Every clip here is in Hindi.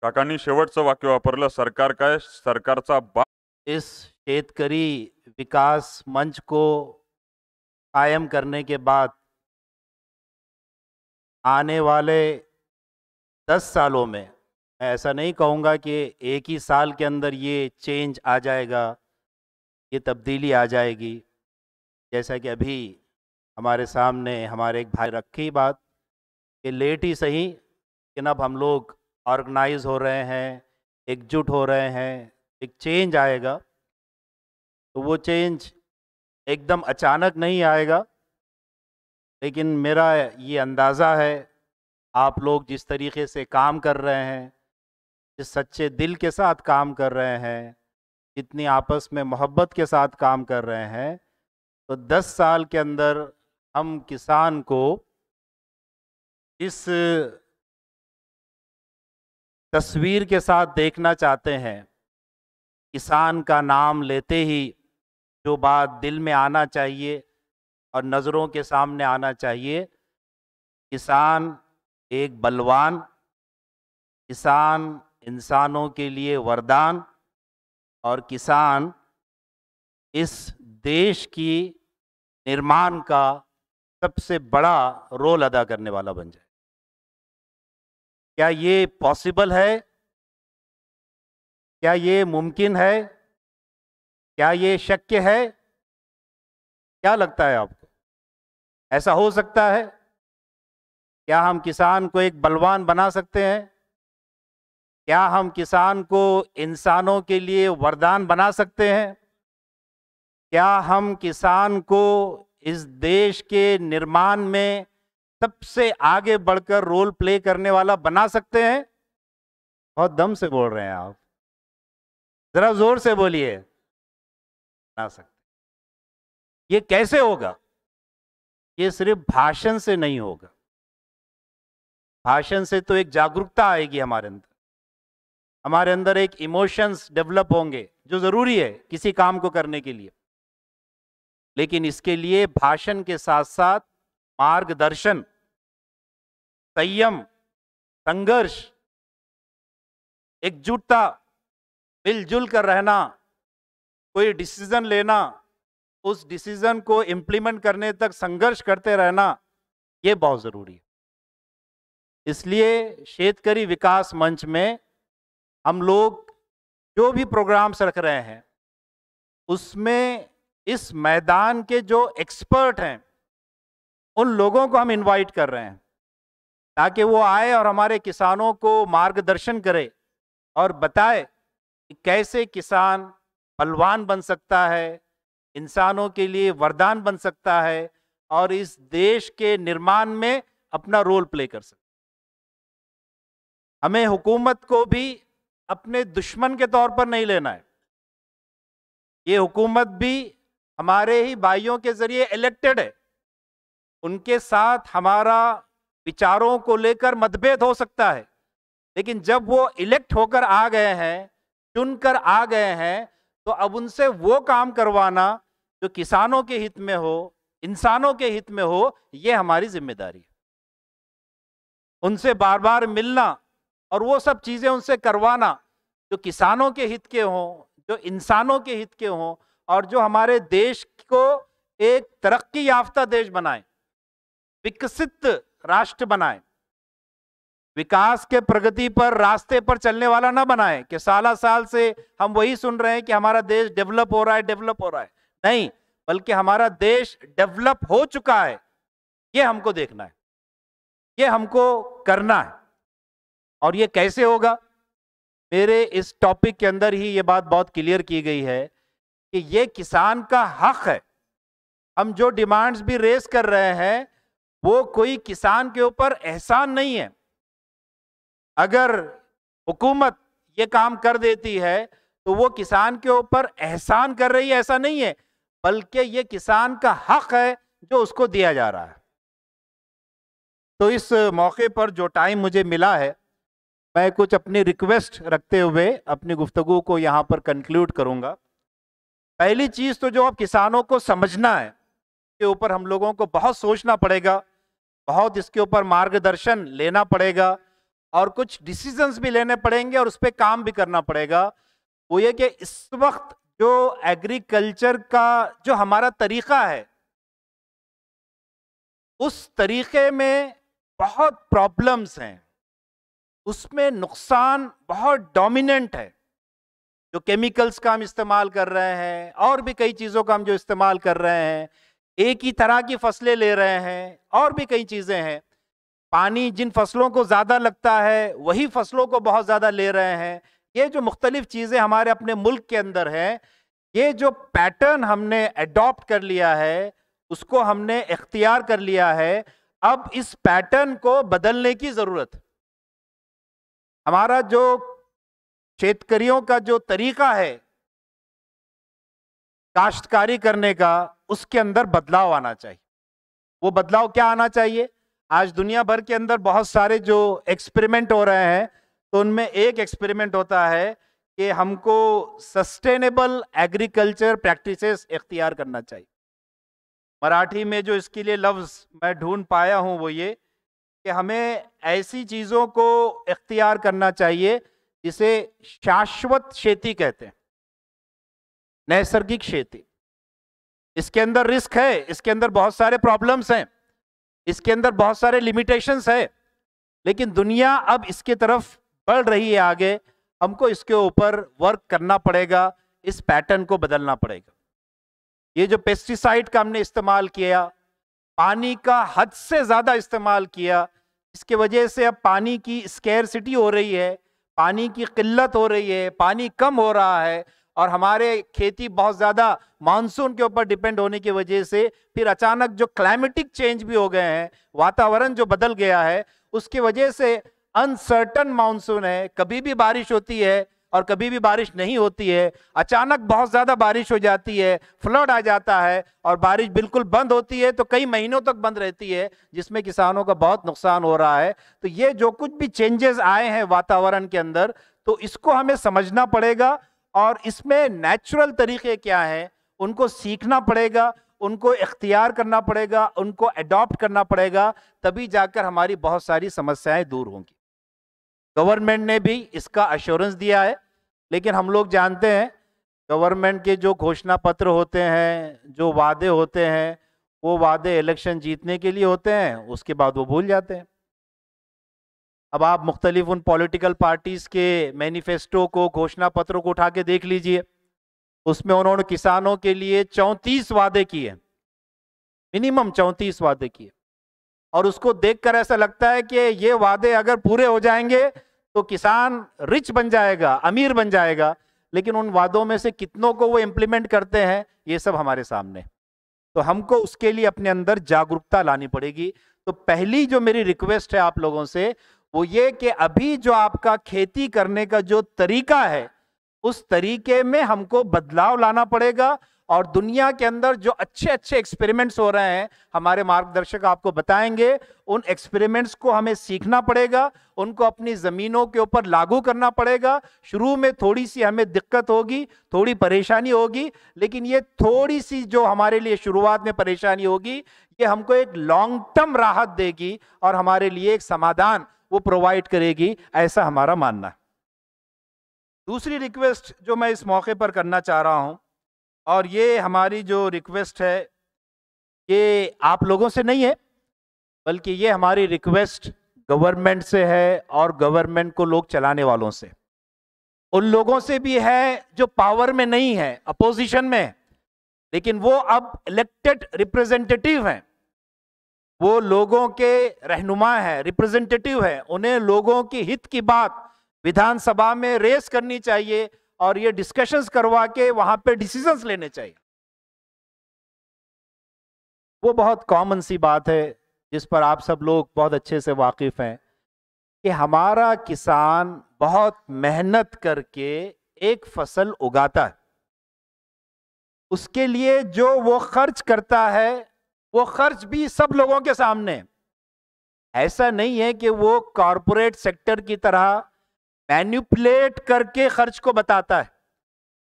काकांनी शेवटचं वाक्य वापरलं, सरकार काय, सरकारचा बाप. इस शेतकरी विकास मंच को कायम करने के बाद आने वाले 10 सालों में, मैं ऐसा नहीं कहूँगा कि एक ही साल के अंदर ये चेंज आ जाएगा, ये तब्दीली आ जाएगी। जैसा कि अभी हमारे सामने हमारे एक भाई रखी बात कि लेट ही सही, लेकिन अब हम लोग ऑर्गेनाइज हो रहे हैं, एकजुट हो रहे हैं, एक चेंज आएगा। तो वो चेंज एकदम अचानक नहीं आएगा, लेकिन मेरा ये अंदाज़ा है, आप लोग जिस तरीके से काम कर रहे हैं, जिस सच्चे दिल के साथ काम कर रहे हैं, जितनी आपस में मोहब्बत के साथ काम कर रहे हैं, तो 10 साल के अंदर हम किसान को इस तस्वीर के साथ देखना चाहते हैं। किसान का नाम लेते ही जो बात दिल में आना चाहिए और नज़रों के सामने आना चाहिए, किसान एक बलवान, किसान इंसानों के लिए वरदान, और किसान इस देश की निर्माण का सबसे बड़ा रोल अदा करने वाला बन जाए। क्या ये पॉसिबल है? क्या ये मुमकिन है? क्या ये शक्य है? क्या लगता है आपको, ऐसा हो सकता है? क्या हम किसान को एक बलवान बना सकते हैं? क्या हम किसान को इंसानों के लिए वरदान बना सकते हैं? क्या हम किसान को इस देश के निर्माण में सबसे आगे बढ़कर रोल प्ले करने वाला बना सकते हैं? बहुत दम से बोल रहे हैं आप, जरा जोर से बोलिए। बना सकते। ये कैसे होगा? ये सिर्फ भाषण से नहीं होगा। भाषण से तो एक जागरूकता आएगी हमारे अंदर एक इमोशंस डेवलप होंगे जो जरूरी है किसी काम को करने के लिए, लेकिन इसके लिए भाषण के साथ साथ मार्गदर्शन, संयम, संघर्ष, एकजुटता, मिलजुल कर रहना, कोई डिसीजन लेना, उस डिसीजन को इंप्लीमेंट करने तक संघर्ष करते रहना, ये बहुत जरूरी है। इसलिए शेतकरी विकास मंच में हम लोग जो भी प्रोग्राम्स रख रहे हैं, उसमें इस मैदान के जो एक्सपर्ट हैं, उन लोगों को हम इनवाइट कर रहे हैं ताकि वो आए और हमारे किसानों को मार्गदर्शन करे और बताए कि कैसे किसान बलवान बन सकता है, इंसानों के लिए वरदान बन सकता है और इस देश के निर्माण में अपना रोल प्ले कर सकता है। हमें हुकूमत को भी अपने दुश्मन के तौर पर नहीं लेना है। ये हुकूमत भी हमारे ही भाइयों के जरिए इलेक्टेड है। उनके साथ हमारा विचारों को लेकर मतभेद हो सकता है, लेकिन जब वो इलेक्ट होकर आ गए हैं, चुनकर आ गए हैं, तो अब उनसे वो काम करवाना जो किसानों के हित में हो, इंसानों के हित में हो, ये हमारी जिम्मेदारी है। उनसे बार बार मिलना और वो सब चीजें उनसे करवाना जो किसानों के हित के हों, जो इंसानों के हित के हों, और जो हमारे देश को एक तरक्की याफ्ता देश बनाए, विकसित राष्ट्र बनाए, विकास के प्रगति पर रास्ते पर चलने वाला ना बनाए कि साला साल से हम वही सुन रहे हैं कि हमारा देश डेवलप हो रहा है, डेवलप हो रहा है। नहीं, बल्कि हमारा देश डेवलप हो चुका है, ये हमको देखना है, ये हमको करना है। और ये कैसे होगा? मेरे इस टॉपिक के अंदर ही ये बात बहुत क्लियर की गई है कि ये किसान का हक है। हम जो डिमांड्स भी रेस कर रहे हैं, वो कोई किसान के ऊपर एहसान नहीं है। अगर हुकूमत ये काम कर देती है तो वो किसान के ऊपर एहसान कर रही है, ऐसा नहीं है, बल्कि ये किसान का हक है जो उसको दिया जा रहा है। तो इस मौके पर जो टाइम मुझे मिला है, मैं कुछ अपनी रिक्वेस्ट रखते हुए अपनी गुफ्तगू को यहाँ पर कंक्लूड करूँगा। पहली चीज़ तो जो अब किसानों को समझना है, के ऊपर हम लोगों को बहुत सोचना पड़ेगा, बहुत इसके ऊपर मार्गदर्शन लेना पड़ेगा, और कुछ डिसीजंस भी लेने पड़ेंगे और उस पर काम भी करना पड़ेगा। वो ये कि इस वक्त जो एग्रीकल्चर का जो हमारा तरीका है, उस तरीके में बहुत प्रॉब्लम्स हैं, उसमें नुकसान बहुत डोमिनेंट है। जो केमिकल्स का हम इस्तेमाल कर रहे हैं और भी कई चीज़ों का हम जो इस्तेमाल कर रहे हैं, एक ही तरह की फसलें ले रहे हैं और भी कई चीज़ें हैं। पानी जिन फसलों को ज़्यादा लगता है वही फसलों को बहुत ज़्यादा ले रहे हैं। ये जो मुख्तलिफ चीज़ें हमारे अपने मुल्क के अंदर हैं, ये जो पैटर्न हमने अडॉप्ट कर लिया है, उसको हमने इख्तियार कर लिया है। अब इस पैटर्न को बदलने की ज़रूरत है। हमारा जो शेतकरियों का जो तरीका है काश्तकारी करने का, उसके अंदर बदलाव आना चाहिए। वो बदलाव क्या आना चाहिए? आज दुनिया भर के अंदर बहुत सारे जो एक्सपेरिमेंट हो रहे हैं, तो उनमें एक एक्सपेरिमेंट होता है कि हमको सस्टेनेबल एग्रीकल्चर प्रैक्टिसेस इख्तियार करना चाहिए। मराठी में जो इसके लिए लफ्ज़ मैं ढूंढ पाया हूं वो ये कि हमें ऐसी चीज़ों को इख्तियार करना चाहिए जिसे शाश्वत खेती कहते हैं, नैसर्गिक खेती। इसके अंदर रिस्क है, इसके अंदर बहुत सारे प्रॉब्लम्स हैं, इसके अंदर बहुत सारे लिमिटेशंस है, लेकिन दुनिया अब इसके तरफ बढ़ रही है आगे। हमको इसके ऊपर वर्क करना पड़ेगा, इस पैटर्न को बदलना पड़ेगा। ये जो पेस्टिसाइड का हमने इस्तेमाल किया, पानी का हद से ज्यादा इस्तेमाल किया, इसके वजह से अब पानी की स्कैरसिटी हो रही है, पानी की किल्लत हो रही है, पानी कम हो रहा है। और हमारे खेती बहुत ज्यादा मानसून के ऊपर डिपेंड होने की वजह से फिर अचानक जो क्लाइमेटिक चेंज भी हो गए हैं, वातावरण जो बदल गया है, उसकी वजह से अनसर्टन मानसून है। कभी भी बारिश होती है और कभी भी बारिश नहीं होती है। अचानक बहुत ज्यादा बारिश हो जाती है, फ्लड आ जाता है, और बारिश बिल्कुल बंद होती है तो कई महीनों तक बंद रहती है, जिसमें किसानों का बहुत नुकसान हो रहा है। तो ये जो कुछ भी चेंजेस आए हैं वातावरण के अंदर, तो इसको हमें समझना पड़ेगा और इसमें नेचुरल तरीके क्या हैं उनको सीखना पड़ेगा, उनको इख्तियार करना पड़ेगा, उनको अडॉप्ट करना पड़ेगा, तभी जाकर हमारी बहुत सारी समस्याएं दूर होंगी। गवर्नमेंट ने भी इसका अश्योरेंस दिया है, लेकिन हम लोग जानते हैं गवर्नमेंट के जो घोषणा पत्र होते हैं, जो वादे होते हैं, वो वादे इलेक्शन जीतने के लिए होते हैं, उसके बाद वो भूल जाते हैं। अब आप मुख्तलिफ उन पॉलिटिकल पार्टीज के मैनिफेस्टो को, घोषणा पत्रों को उठा के देख लीजिए, उसमें उन्होंने किसानों के लिए 34 वादे किए, मिनिमम 34 वादे किए। और उसको देखकर ऐसा लगता है कि ये वादे अगर पूरे हो जाएंगे तो किसान रिच बन जाएगा, अमीर बन जाएगा, लेकिन उन वादों में से कितनों को वो इम्प्लीमेंट करते हैं, ये सब हमारे सामने। तो हमको उसके लिए अपने अंदर जागरूकता लानी पड़ेगी। तो पहली जो मेरी रिक्वेस्ट है आप लोगों से वो ये कि अभी जो आपका खेती करने का जो तरीका है, उस तरीके में हमको बदलाव लाना पड़ेगा। और दुनिया के अंदर जो अच्छे अच्छे एक्सपेरिमेंट्स हो रहे हैं, हमारे मार्गदर्शक आपको बताएंगे, उन एक्सपेरिमेंट्स को हमें सीखना पड़ेगा, उनको अपनी जमीनों के ऊपर लागू करना पड़ेगा। शुरू में थोड़ी सी हमें दिक्कत होगी, थोड़ी परेशानी होगी, लेकिन ये थोड़ी सी जो हमारे लिए शुरुआत में परेशानी होगी, ये हमको एक लॉन्ग टर्म राहत देगी और हमारे लिए एक समाधान वो प्रोवाइड करेगी, ऐसा हमारा मानना है। दूसरी रिक्वेस्ट जो मैं इस मौके पर करना चाह रहा हूं, और ये हमारी जो रिक्वेस्ट है ये आप लोगों से नहीं है, बल्कि ये हमारी रिक्वेस्ट गवर्नमेंट से है और गवर्नमेंट को लोग चलाने वालों से, उन लोगों से भी है जो पावर में नहीं है, अपोजिशन में है, लेकिन वो अब इलेक्टेड रिप्रेजेंटेटिव हैं, वो लोगों के रहनुमा है, रिप्रेजेंटेटिव है। उन्हें लोगों की हित की बात विधानसभा में रेस करनी चाहिए और ये डिस्कशंस करवा के वहां पे डिसीजंस लेने चाहिए। वो बहुत कॉमन सी बात है जिस पर आप सब लोग बहुत अच्छे से वाकिफ हैं कि हमारा किसान बहुत मेहनत करके एक फसल उगाता है, उसके लिए जो वो खर्च करता है वो खर्च भी सब लोगों के सामने। ऐसा नहीं है कि वो कॉरपोरेट सेक्टर की तरह मैनिपुलेट करके खर्च को बताता है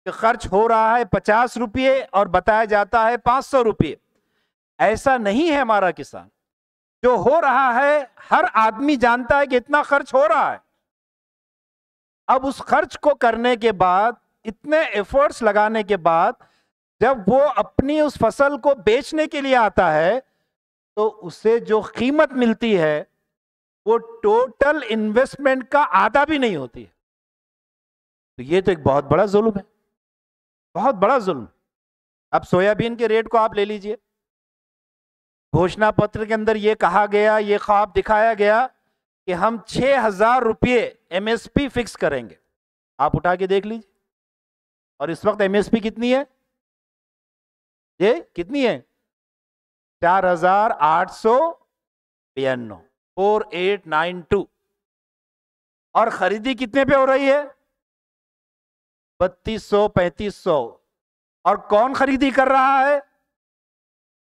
कि खर्च हो रहा है 50 रुपये और बताया जाता है 500 रुपये। ऐसा नहीं है हमारा किसान। जो हो रहा है हर आदमी जानता है कि इतना खर्च हो रहा है। अब उस खर्च को करने के बाद, इतने एफर्ट्स लगाने के बाद, जब वो अपनी उस फसल को बेचने के लिए आता है तो उसे जो कीमत मिलती है वो टोटल इन्वेस्टमेंट का आधा भी नहीं होती है। तो ये तो एक बहुत बड़ा जुल्म है, बहुत बड़ा जुल्म। अब सोयाबीन के रेट को आप ले लीजिए, घोषणा पत्र के अंदर ये कहा गया, ये ख्वाब दिखाया गया कि हम 6,000 रुपये एमएसपी फिक्स करेंगे। आप उठा के देख लीजिए, और इस वक्त एमएसपी कितनी है? ये कितनी है? 4,892, 4892। और खरीदी कितने पे हो रही है? 3200, 3500। और कौन खरीदी कर रहा है?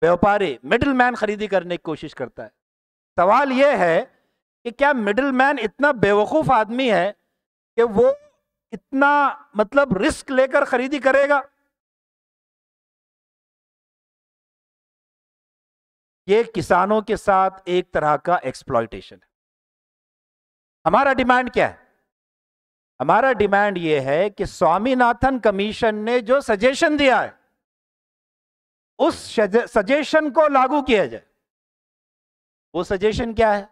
व्यापारी, मिडिलमैन खरीदी करने की कोशिश करता है। सवाल यह है कि क्या मिडिलमैन इतना बेवकूफ आदमी है कि वो इतना मतलब रिस्क लेकर खरीदी करेगा? ये किसानों के साथ एक तरह का एक्सप्लॉयटेशन है। हमारा डिमांड क्या है? हमारा डिमांड ये है कि स्वामीनाथन कमीशन ने जो सजेशन दिया है उस सजेशन को लागू किया जाए। वो सजेशन क्या है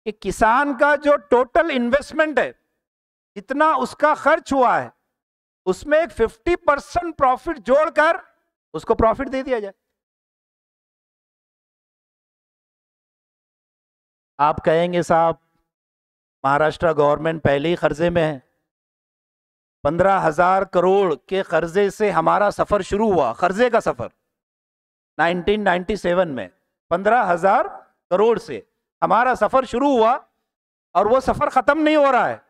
कि किसान का जो टोटल इन्वेस्टमेंट है, जितना उसका खर्च हुआ है, उसमें एक 50% प्रॉफिट जोड़कर उसको प्रॉफिट दे दिया जाए। आप कहेंगे साहब महाराष्ट्र गवर्नमेंट पहले ही कर्जे में है। 15,000 करोड़ के कर्जे से हमारा सफर शुरू हुआ, कर्जे का सफर 1997 में 15,000 करोड़ से हमारा सफर शुरू हुआ, और वो सफर खत्म नहीं हो रहा है।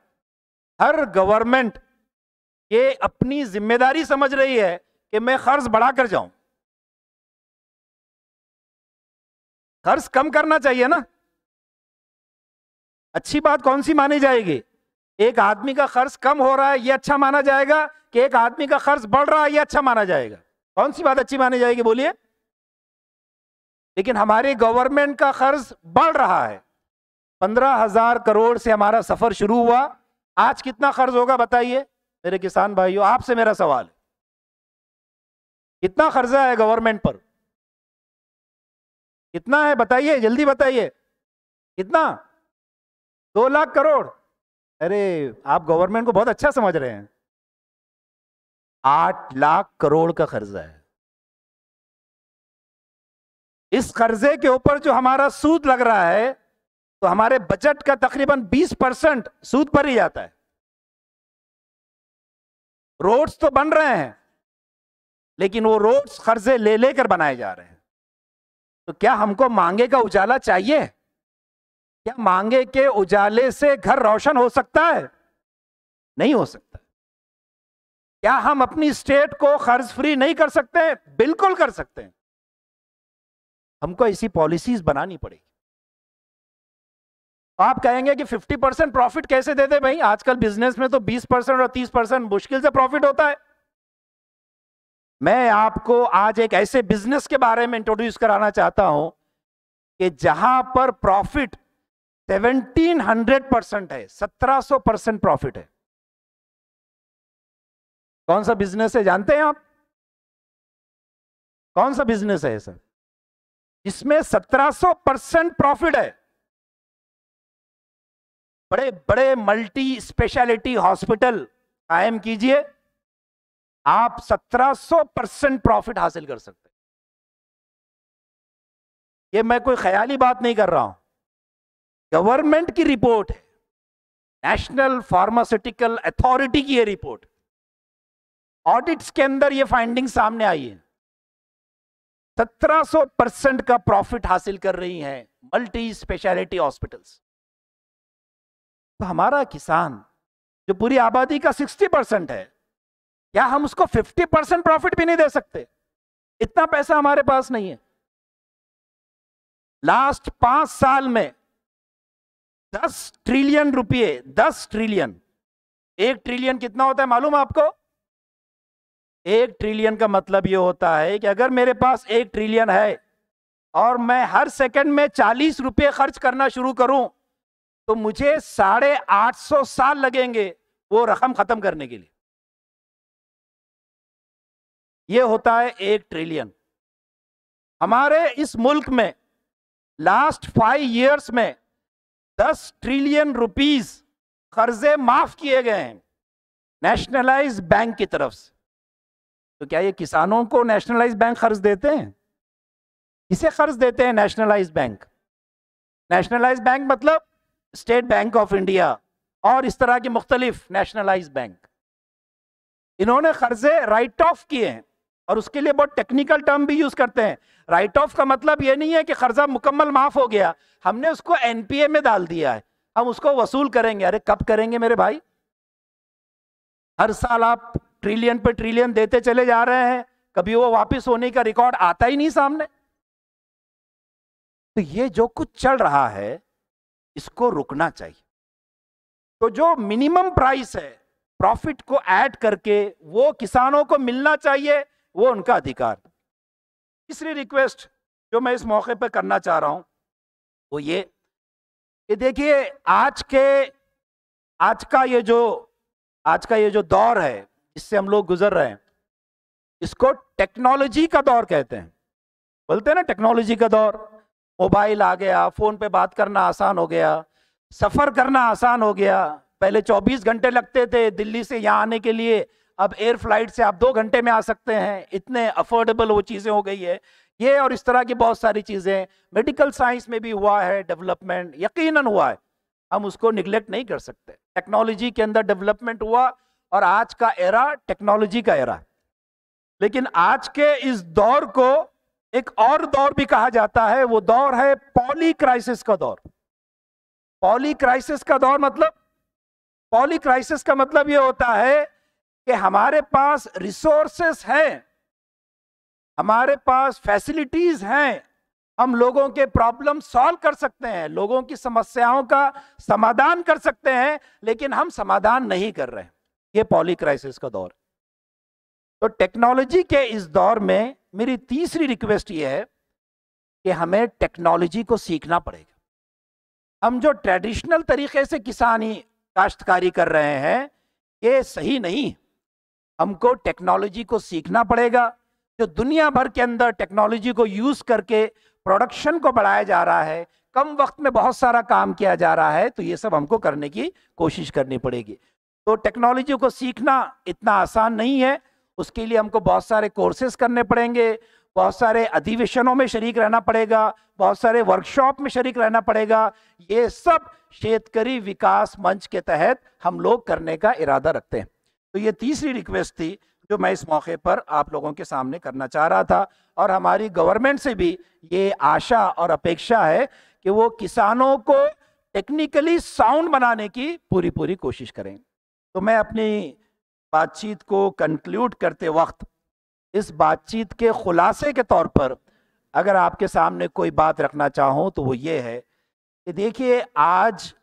हर गवर्नमेंट ये अपनी जिम्मेदारी समझ रही है कि मैं कर्ज बढ़ाकर जाऊं। कर्ज कम करना चाहिए ना। अच्छी बात कौन सी मानी जाएगी? एक आदमी का कर्ज कम हो रहा है ये अच्छा माना जाएगा कि एक आदमी का कर्ज बढ़ रहा है ये अच्छा माना जाएगा? कौन सी बात अच्छी मानी जाएगी बोलिए? लेकिन हमारी गवर्नमेंट का कर्ज बढ़ रहा है। 15,000 करोड़ से हमारा सफर शुरू हुआ, आज कितना कर्ज होगा बताइए मेरे किसान भाइयों? आपसे मेरा सवाल है, कितना कर्जा है गवर्नमेंट पर? कितना है बताइए, जल्दी बताइए। कितना? 2 लाख करोड़। अरे आप गवर्नमेंट को बहुत अच्छा समझ रहे हैं। 8 लाख करोड़ का कर्जा है। इस कर्जे के ऊपर जो हमारा सूद लग रहा है, तो हमारे बजट का तकरीबन 20% सूद पर ही जाता है। रोड्स तो बन रहे हैं, लेकिन वो रोड्स कर्जे ले लेकर बनाए जा रहे हैं। तो क्या हमको मांगे का उजाला चाहिए? क्या मांगे के उजाले से घर रोशन हो सकता है? नहीं हो सकता। क्या हम अपनी स्टेट को कर्ज फ्री नहीं कर सकते? बिल्कुल कर सकते हैं। हमको ऐसी पॉलिसीज बनानी पड़ेगी। आप कहेंगे कि 50% प्रॉफिट कैसे देते? भाई आजकल बिजनेस में तो 20% और 30% मुश्किल से प्रॉफिट होता है। मैं आपको आज एक ऐसे बिजनेस के बारे में इंट्रोड्यूस कराना चाहता हूं कि जहां पर प्रॉफिट 1700% है, 1700% प्रॉफिट है। कौन सा बिजनेस है जानते हैं आप? कौन सा बिजनेस है सर जिसमें 1700% प्रॉफिट है? बड़े बड़े मल्टी स्पेशलिटी हॉस्पिटल कायम कीजिए, आप 1700% प्रॉफिट हासिल कर सकते हैं। ये मैं कोई ख्याली बात नहीं कर रहा हूं, गवर्नमेंट की रिपोर्ट है, नेशनल फार्मास्यूटिकल अथॉरिटी की ये रिपोर्ट, ऑडिट्स के अंदर ये फाइंडिंग सामने आई है। 1700% का प्रॉफिट हासिल कर रही हैं मल्टी स्पेशलिटी हॉस्पिटल्स। तो हमारा किसान जो पूरी आबादी का 60% है, क्या हम उसको 50% प्रॉफिट भी नहीं दे सकते? इतना पैसा हमारे पास नहीं है। लास्ट 5 साल में 10 ट्रिलियन रुपए, 10 ट्रिलियन, 1 ट्रिलियन कितना होता है मालूम है आपको? 1 ट्रिलियन का मतलब यह होता है कि अगर मेरे पास 1 ट्रिलियन है और मैं हर सेकंड में 40 रुपये खर्च करना शुरू करूं तो मुझे 850 साल लगेंगे वो रकम खत्म करने के लिए। ये होता है 1 ट्रिलियन। हमारे इस मुल्क में लास्ट 5 इयर्स में 10 ट्रिलियन रुपीस कर्जे माफ किए गए हैं नेशनलाइज बैंक की तरफ से। तो क्या ये किसानों को नेशनलाइज बैंक कर्ज देते हैं? किसे कर्ज देते हैं नेशनलाइज बैंक? नेशनलाइज बैंक मतलब स्टेट बैंक ऑफ इंडिया और इस तरह के मुख्तलिफ नेशनलाइज बैंक। इन्होंने कर्जे राइट ऑफ किए हैं और उसके लिए बहुत टेक्निकल टर्म भी यूज करते हैं। राइट ऑफ का मतलब ये नहीं है कि कर्जा मुकम्मल माफ हो गया, हमने उसको एनपीए में डाल दिया है, हम उसको वसूल करेंगे। अरे कब करेंगे मेरे भाई? हर साल आप ट्रिलियन पे ट्रिलियन देते चले जा रहे हैं, कभी वो वापस होने का रिकॉर्ड आता ही नहीं सामने। तो ये जो कुछ चल रहा है इसको रुकना चाहिए। तो जो मिनिमम प्राइस है प्रॉफिट को ऐड करके वो किसानों को मिलना चाहिए, वो उनका अधिकार। तीसरी रिक्वेस्ट जो मैं इस मौके पर करना चाह रहा हूं वो ये कि देखिए आज का ये जो दौर है इससे हम लोग गुजर रहे हैं, इसको टेक्नोलॉजी का दौर कहते हैं। बोलते हैं ना टेक्नोलॉजी का दौर। मोबाइल आ गया, फोन पे बात करना आसान हो गया, सफर करना आसान हो गया। पहले 24 घंटे लगते थे दिल्ली से यहाँ आने के लिए, अब एयर फ्लाइट से आप 2 घंटे में आ सकते हैं। इतने अफोर्डेबल वो चीजें हो गई है। ये और इस तरह की बहुत सारी चीजें मेडिकल साइंस में भी हुआ है डेवलपमेंट, यकीनन हुआ है, हम उसको निगलेक्ट नहीं कर सकते। टेक्नोलॉजी के अंदर डेवलपमेंट हुआ और आज का एरा टेक्नोलॉजी का एरा है। लेकिन आज के इस दौर को एक और दौर भी कहा जाता है, वो दौर है पॉली क्राइसिस का दौर। पॉली क्राइसिस का दौर मतलब, पॉली क्राइसिस का मतलब ये होता है कि हमारे पास रिसोर्सेस हैं, हमारे पास फैसिलिटीज हैं, हम लोगों के प्रॉब्लम सॉल्व कर सकते हैं, लोगों की समस्याओं का समाधान कर सकते हैं, लेकिन हम समाधान नहीं कर रहे हैं। ये पॉली क्राइसिस का दौर। तो टेक्नोलॉजी के इस दौर में मेरी तीसरी रिक्वेस्ट ये है कि हमें टेक्नोलॉजी को सीखना पड़ेगा। हम जो ट्रेडिशनल तरीके से किसानी काश्तकारी कर रहे हैं ये सही नहीं। हमको टेक्नोलॉजी को सीखना पड़ेगा। जो दुनिया भर के अंदर टेक्नोलॉजी को यूज करके प्रोडक्शन को बढ़ाया जा रहा है, कम वक्त में बहुत सारा काम किया जा रहा है, तो ये सब हमको करने की कोशिश करनी पड़ेगी। तो टेक्नोलॉजी को सीखना इतना आसान नहीं है, उसके लिए हमको बहुत सारे कोर्सेज करने पड़ेंगे, बहुत सारे अधिवेशनों में शरीक रहना पड़ेगा, बहुत सारे वर्कशॉप में शरीक रहना पड़ेगा। ये सब शेतकरी विकास मंच के तहत हम लोग करने का इरादा रखते हैं। तो ये तीसरी रिक्वेस्ट थी जो मैं इस मौके पर आप लोगों के सामने करना चाह रहा था। और हमारी गवर्नमेंट से भी ये आशा और अपेक्षा है कि वो किसानों को टेक्निकली साउंड बनाने की पूरी कोशिश करें। तो मैं अपनी बातचीत को कंक्लूड करते वक्त इस बातचीत के खुलासे के तौर पर अगर आपके सामने कोई बात रखना चाहूँ तो वो ये है कि देखिए आज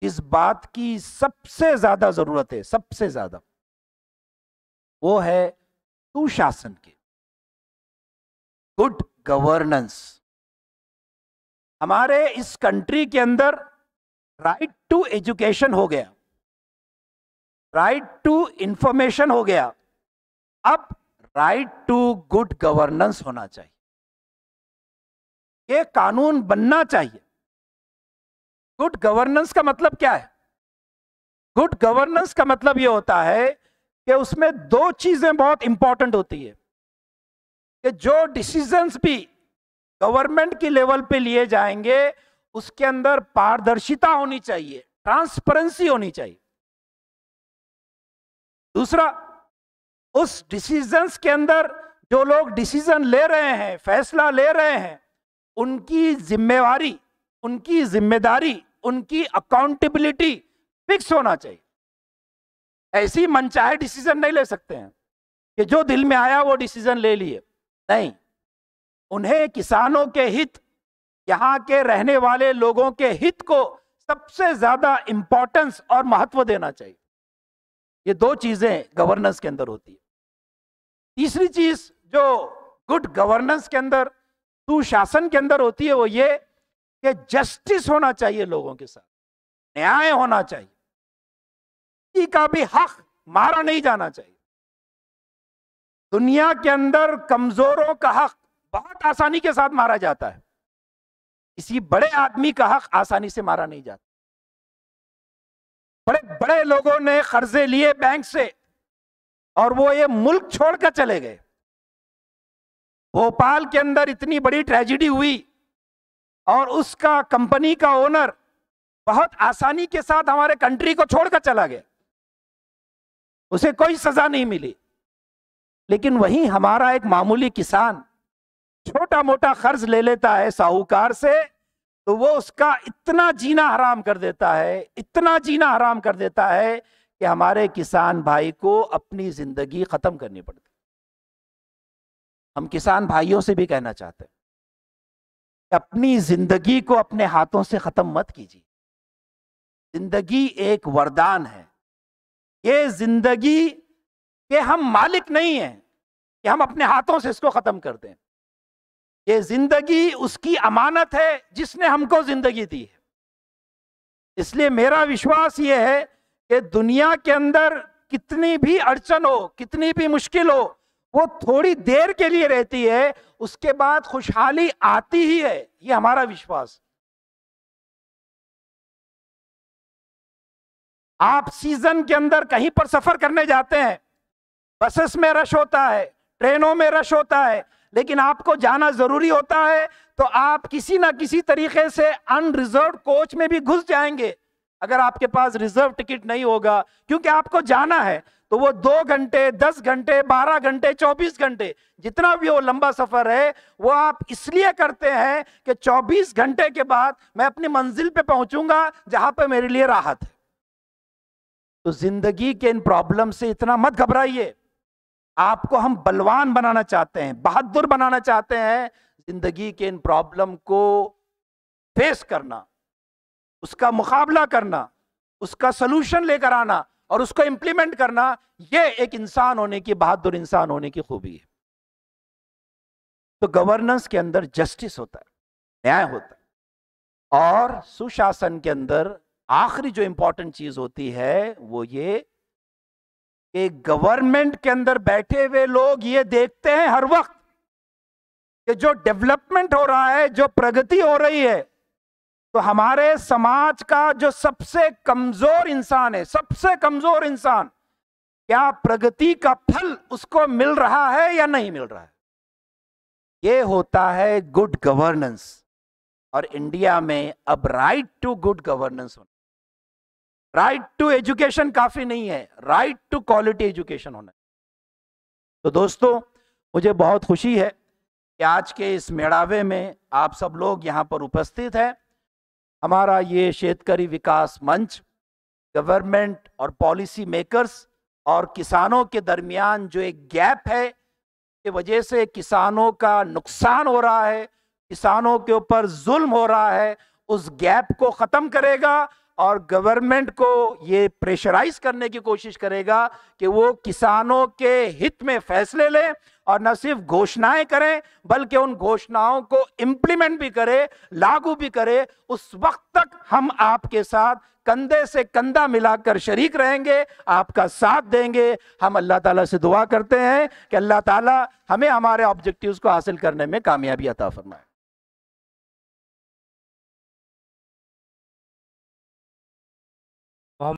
इस बात की सबसे ज़्यादा ज़रूरत है, सबसे ज़्यादा, वो है सुशासन की, गुड गवर्नेंस। हमारे इस कंट्री के अंदर राइट टू एजुकेशन हो गया, राइट टू इंफॉर्मेशन हो गया, अब राइट टू गुड गवर्नेंस होना चाहिए। ये कानून बनना चाहिए। गुड गवर्नेंस का मतलब क्या है? गुड गवर्नेंस का मतलब ये होता है कि उसमें 2 चीजें बहुत इंपॉर्टेंट होती है कि जो डिसीजंस भी गवर्नमेंट की लेवल पे लिए जाएंगे उसके अंदर पारदर्शिता होनी चाहिए, ट्रांसपेरेंसी होनी चाहिए। दूसरा, उस डिसीजंस के अंदर जो लोग डिसीजन ले रहे हैं, फैसला ले रहे हैं, उनकी जिम्मेवारी, उनकी जिम्मेदारी, उनकी अकाउंटेबिलिटी फिक्स होना चाहिए। ऐसी मनचाहे डिसीजन नहीं ले सकते हैं कि जो दिल में आया वो डिसीजन ले लिए। नहीं, उन्हें किसानों के हित, यहां के रहने वाले लोगों के हित को सबसे ज्यादा इंपॉर्टेंस और महत्व देना चाहिए। ये 2 चीजें गवर्नेंस के अंदर होती है। तीसरी चीज जो गुड गवर्नेंस के अंदर सुशासन के अंदर होती है वो ये कि जस्टिस होना चाहिए, लोगों के साथ न्याय होना चाहिए, किसी का भी हक मारा नहीं जाना चाहिए। दुनिया के अंदर कमजोरों का हक बहुत आसानी के साथ मारा जाता है, किसी बड़े आदमी का हक आसानी से मारा नहीं जाता। बड़े बड़े लोगों ने कर्जे लिए बैंक से और वो ये मुल्क छोड़कर चले गए। भोपाल के अंदर इतनी बड़ी ट्रेजेडी हुई और उसका कंपनी का ओनर बहुत आसानी के साथ हमारे कंट्री को छोड़कर चला गया, उसे कोई सजा नहीं मिली। लेकिन वहीं हमारा एक मामूली किसान छोटा मोटा कर्ज ले लेता है साहूकार से, तो वो उसका इतना जीना हराम कर देता है, इतना जीना हराम कर देता है कि हमारे किसान भाई को अपनी जिंदगी खत्म करनी पड़ती। हम किसान भाइयों से भी कहना चाहते हैं कि अपनी जिंदगी को अपने हाथों से खत्म मत कीजिए। जिंदगी एक वरदान है, ये जिंदगी के हम मालिक नहीं हैं कि हम अपने हाथों से इसको खत्म कर दें। ये जिंदगी उसकी अमानत है जिसने हमको जिंदगी दी है। इसलिए मेरा विश्वास ये है कि दुनिया के अंदर कितनी भी अड़चन हो, कितनी भी मुश्किल हो, वो थोड़ी देर के लिए रहती है, उसके बाद खुशहाली आती ही है, ये हमारा विश्वास। आप सीजन के अंदर कहीं पर सफर करने जाते हैं, बसेस में रश होता है, ट्रेनों में रश होता है, लेकिन आपको जाना जरूरी होता है तो आप किसी ना किसी तरीके से अनरिजर्व कोच में भी घुस जाएंगे अगर आपके पास रिजर्व टिकट नहीं होगा, क्योंकि आपको जाना है। तो वो 2 घंटे, 10 घंटे, 12 घंटे, 24 घंटे, जितना भी वो लंबा सफर है, वो आप इसलिए करते हैं कि 24 घंटे के बाद मैं अपनी मंजिल पे पहुंचूंगा जहां पे मेरे लिए राहत है। तो जिंदगी के इन प्रॉब्लम से इतना मत घबराइए। आपको हम बलवान बनाना चाहते हैं, बहादुर बनाना चाहते हैं। जिंदगी के इन प्रॉब्लम को फेस करना, उसका मुकाबला करना, उसका सलूशन लेकर आना और उसको इंप्लीमेंट करना, यह एक इंसान होने की, बहादुर इंसान होने की खूबी है। तो गवर्नेंस के अंदर जस्टिस होता है, न्याय होता है, और सुशासन के अंदर आखिरी जो इंपॉर्टेंट चीज होती है वो ये कि गवर्नमेंट के अंदर बैठे हुए लोग ये देखते हैं हर वक्त कि जो डेवलपमेंट हो रहा है, जो प्रगति हो रही है, तो हमारे समाज का जो सबसे कमजोर इंसान है, सबसे कमजोर इंसान, क्या प्रगति का फल उसको मिल रहा है या नहीं मिल रहा है? ये होता है गुड गवर्नेंस। और इंडिया में अब राइट टू गुड गवर्नेंस होना, राइट टू एजुकेशन काफी नहीं है, राइट टू क्वालिटी एजुकेशन होना। तो दोस्तों, मुझे बहुत खुशी है कि आज के इस मेड़ावे में आप सब लोग यहाँ पर उपस्थित हैं। हमारा ये शेतकरी विकास मंच गवर्नमेंट और पॉलिसी मेकर्स और किसानों के दरमियान जो एक गैप है, की वजह से किसानों का नुकसान हो रहा है, किसानों के ऊपर जुल्म हो रहा है, उस गैप को खत्म करेगा और गवर्नमेंट को ये प्रेशराइज करने की कोशिश करेगा कि वो किसानों के हित में फैसले लें और न सिर्फ घोषणाएं करें बल्कि उन घोषणाओं को इंप्लीमेंट भी करे, लागू भी करे। उस वक्त तक हम आपके साथ कंधे से कंधा मिलाकर शरीक रहेंगे, आपका साथ देंगे। हम अल्लाह ताला से दुआ करते हैं कि अल्लाह ताला हमें हमारे ऑब्जेक्टिव्स को हासिल करने में कामयाबी अता फरमाए।